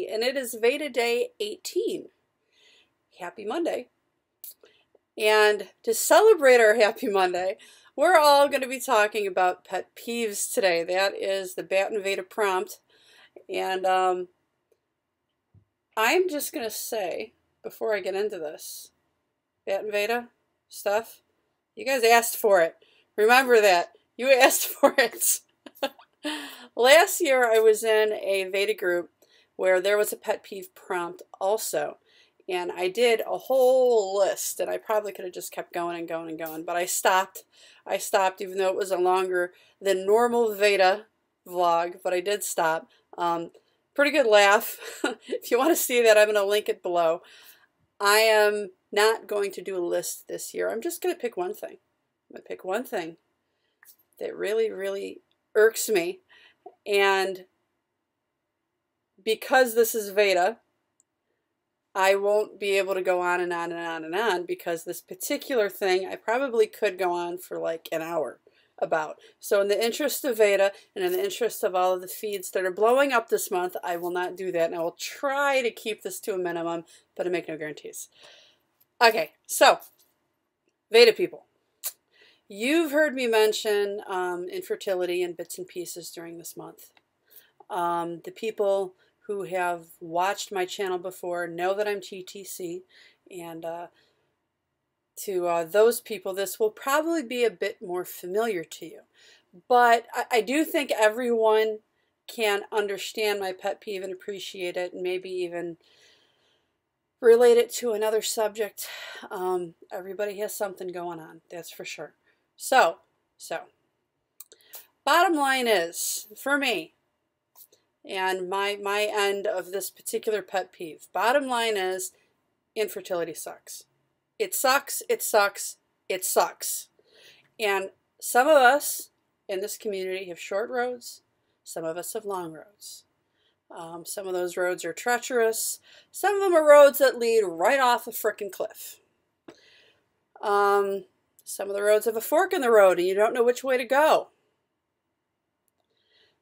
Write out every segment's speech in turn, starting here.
TTC, and it is Veda Day 18. Happy Monday. And to celebrate our Happy Monday, we're all going to be talking about pet peeves today. That is the Bat and Veda prompt. And I'm just going to say, before I get into this, Bat and Veda stuff, you guys asked for it. Remember that. You asked for it. Last year I was in a Veda group where there was a pet peeve prompt also. And I did a whole list, and I probably could have just kept going and going and going, but I stopped. I stopped even though it was a longer than normal Veda vlog, but I did stop. Pretty good laugh. If you want to see that, I'm going to link it below. I am not going to do a list this year. I'm just going to pick one thing. I'm going to pick one thing that really, really irks me. And because this is Veda, I won't be able to go on and on and on and on, because this particular thing I probably could go on for like an hour about. So in the interest of Veda and in the interest of all of the feeds that are blowing up this month, I will not do that, and I will try to keep this to a minimum, but I make no guarantees. Okay, so Veda people, you've heard me mention infertility in bits and pieces during this month. The people who have watched my channel before know that I'm TTC, and to those people this will probably be a bit more familiar to you. But I do think everyone can understand my pet peeve and appreciate it, and maybe even relate it to another subject. Everybody has something going on, that's for sure. So bottom line is, for me, and my end of this particular pet peeve, bottom line is, infertility sucks. It sucks, it sucks, it sucks. And some of us in this community have short roads, some of us have long roads. Some of those roads are treacherous, some of them are roads that lead right off a frickin' cliff. Some of the roads have a fork in the road and you don't know which way to go.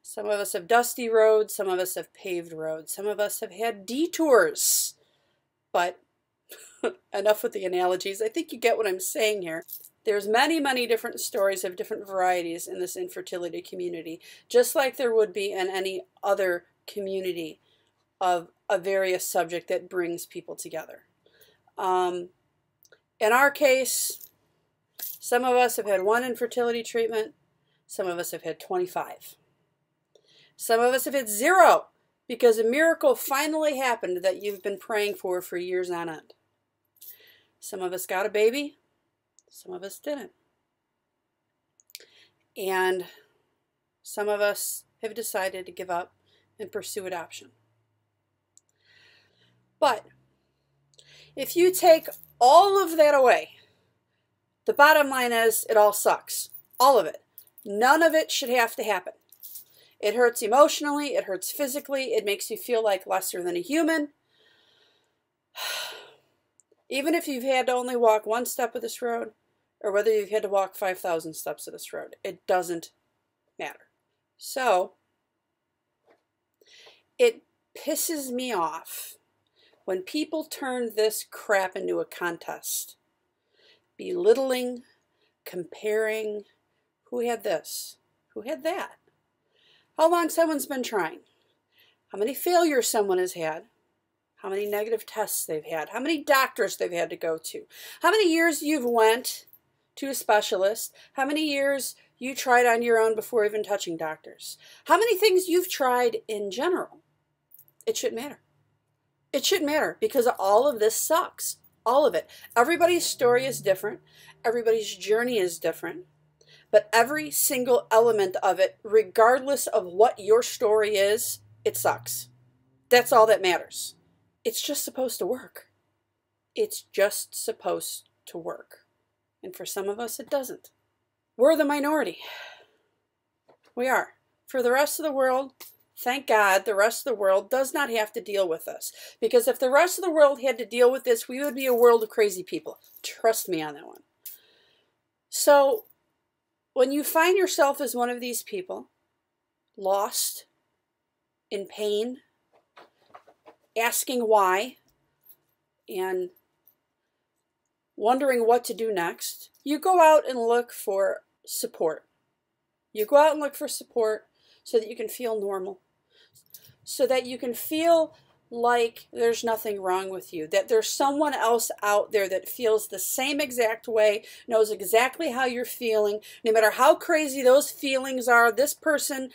Some of us have dusty roads, some of us have paved roads, some of us have had detours. But enough with the analogies. I think you get what I'm saying here. There's many, many different stories of different varieties in this infertility community, just like there would be in any other community of a various subject that brings people together. In our case, some of us have had one infertility treatment, some of us have had 25. Some of us have had 0 because a miracle finally happened that you've been praying for years on end. Some of us got a baby, some of us didn't. And some of us have decided to give up and pursue adoption. But if you take all of that away, the bottom line is it all sucks. All of it. None of it should have to happen. It hurts emotionally, it hurts physically, it makes you feel like lesser than a human. Even if you've had to only walk 1 step of this road, or whether you've had to walk 5,000 steps of this road, it doesn't matter. So, it pisses me off when people turn this crap into a contest. Belittling, comparing, who had this, who had that. How long someone's been trying, how many failures someone has had, how many negative tests they've had, how many doctors they've had to go to, how many years you've went to a specialist, how many years you tried on your own before even touching doctors, how many things you've tried in general. It shouldn't matter. It shouldn't matter, because all of this sucks. All of it. Everybody's story is different. Everybody's journey is different. But every single element of it, regardless of what your story is, it sucks. That's all that matters. It's just supposed to work. It's just supposed to work. And for some of us, it doesn't. We're the minority. We are. For the rest of the world, thank God, the rest of the world does not have to deal with this. Because if the rest of the world had to deal with this, we would be a world of crazy people. Trust me on that one. So, when you find yourself as one of these people, lost, in pain, asking why and wondering what to do next, you go out and look for support. You go out and look for support so that you can feel normal, so that you can feel like there's nothing wrong with you, that there's someone else out there that feels the same exact way, knows exactly how you're feeling. No matter how crazy those feelings are, this person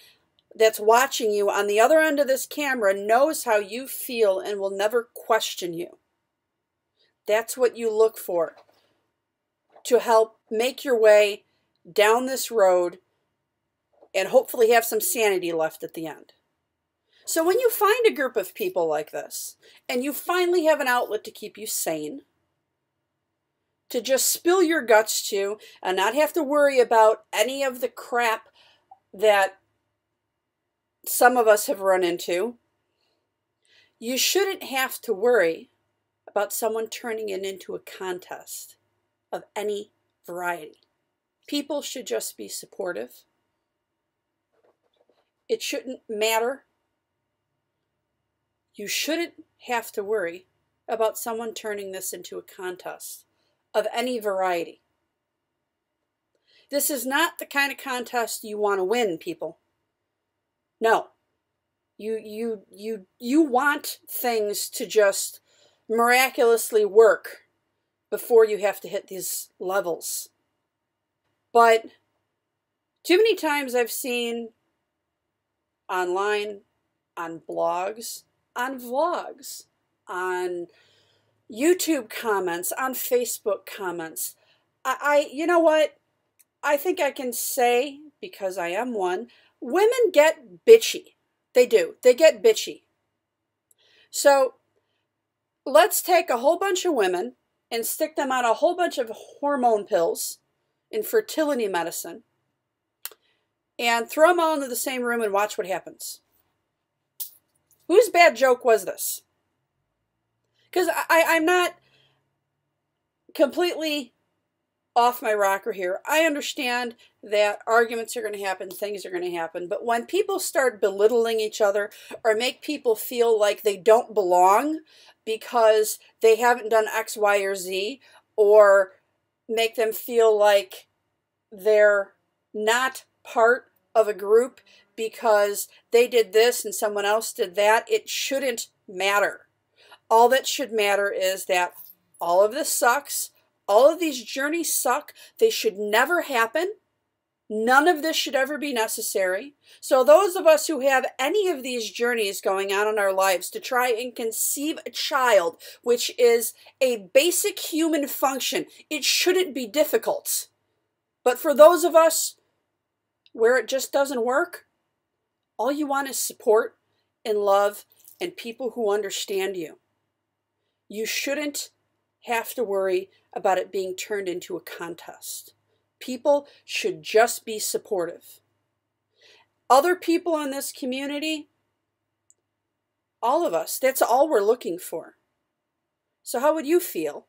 that's watching you on the other end of this camera knows how you feel and will never question you. That's what you look for to help make your way down this road and hopefully have some sanity left at the end. So when you find a group of people like this, and you finally have an outlet to keep you sane, to just spill your guts to, and not have to worry about any of the crap that some of us have run into, you shouldn't have to worry about someone turning it into a contest of any variety. People should just be supportive. It shouldn't matter. You shouldn't have to worry about someone turning this into a contest of any variety. This is not the kind of contest you want to win, people. No. You want things to just miraculously work before you have to hit these levels. But too many times I've seen online, on blogs, on vlogs, on YouTube comments, on Facebook comments. You know what? I think I can say, because I am one, women get bitchy. They do. They get bitchy. So let's take a whole bunch of women and stick them on a whole bunch of hormone pills and fertility medicine and throw them all into the same room and watch what happens. Whose bad joke was this? Because I'm not completely off my rocker here. I understand that arguments are going to happen, things are going to happen, but when people start belittling each other or make people feel like they don't belong because they haven't done X, Y, or Z, or make them feel like they're not part of a group because they did this and someone else did that, it shouldn't matter. All that should matter is that all of this sucks. All of these journeys suck. They should never happen. None of this should ever be necessary. So those of us who have any of these journeys going on in our lives to try and conceive a child, which is a basic human function, it shouldn't be difficult. But for those of us where it just doesn't work, all you want is support and love and people who understand you. You shouldn't have to worry about it being turned into a contest. People should just be supportive. Other people in this community, all of us, that's all we're looking for. So how would you feel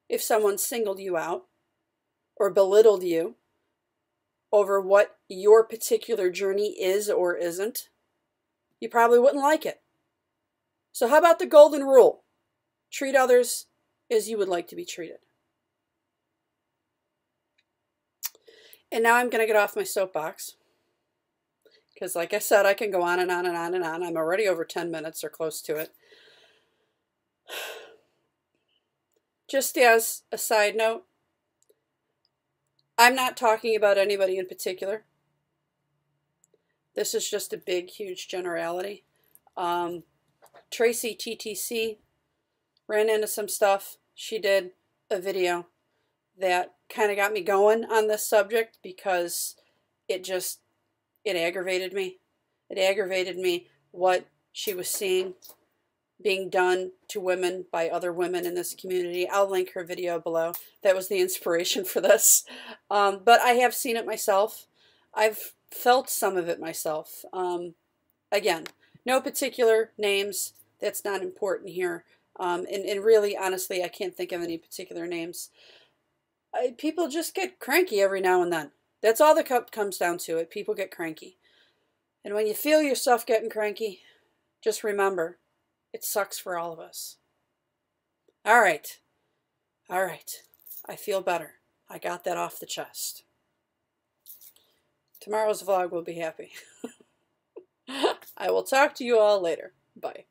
if someone singled you out or belittled you over what your particular journey is or isn't? You probably wouldn't like it. So how about the golden rule? Treat others as you would like to be treated. And now I'm going to get off my soapbox, because like I said, I can go on and on and on and on. I'm already over 10 minutes or close to it. Just as a side note, I'm not talking about anybody in particular. This is just a big, huge generality. Tracy, TTC, ran into some stuff. She did a video that kind of got me going on this subject because it aggravated me. It aggravated me what she was seeing being done to women by other women in this community. I'll link her video below. That was the inspiration for this. But I have seen it myself. I've felt some of it myself. Again, no particular names. That's not important here. And really, honestly, I can't think of any particular names. People just get cranky every now and then. That's all that comes down to it. People get cranky. And when you feel yourself getting cranky, just remember, It sucks for all of us. All right. All right. I feel better. I got that off the chest. Tomorrow's vlog will be happy. I will talk to you all later. Bye.